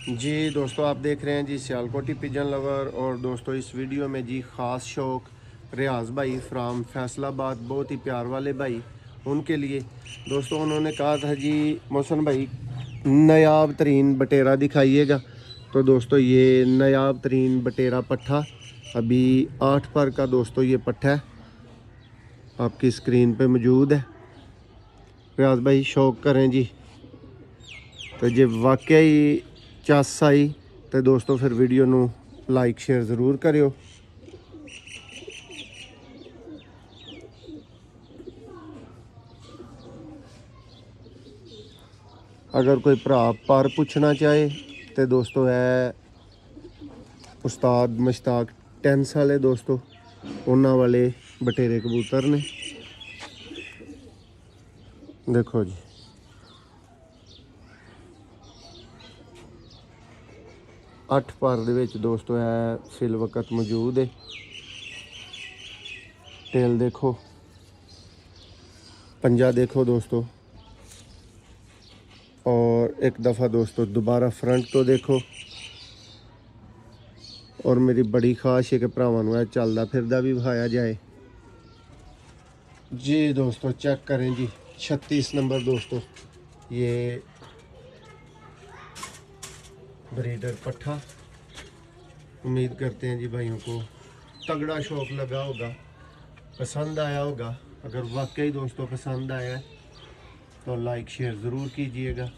जी दोस्तों, आप देख रहे हैं जी सियालकोटी पिजन लवर। और दोस्तों इस वीडियो में जी ख़ास शौक रियाज भाई फ्राम फैसलाबाद, बहुत ही प्यार वाले भाई, उनके लिए दोस्तों उन्होंने कहा था जी मोहसन भाई नायाब तरीन बटेरा दिखाइएगा। तो दोस्तों ये नायाब तरीन बटेरा पट्ठा अभी 8 पर का दोस्तों ये पट्ठा है, आपकी स्क्रीन पे मौजूद है। रियाज भाई शौक करें जी, तो जे वाकई चस आई तो दोस्तों फिर वीडियो नू लाइक शेयर ज़रूर करियो। अगर कोई भरा पर पूछना चाहे तो दोस्तों है उस्ताद मुश्ताक टेंस वाले दोस्तों, उन्होंने वाले बटेरे कबूतर ने। देखो जी 8 पर दे विच दोस्तों है फिल वक्त मौजूद है। टेल देखो, पंजा देखो दोस्तों, और एक दफ़ा दोस्तों दोबारा फ्रंट तो देखो। और मेरी बड़ी ख्वाहिश है कि भरावां नूं चलदा फिरदा भी विखाया जाए जी। दोस्तों चेक करें जी 36 नंबर दोस्तों, ये ब्रीडर पट्ठा। उम्मीद करते हैं जी भाइयों को तगड़ा शौक लगा होगा, पसंद आया होगा। अगर वाकई दोस्तों पसंद आया है तो लाइक शेयर ज़रूर कीजिएगा।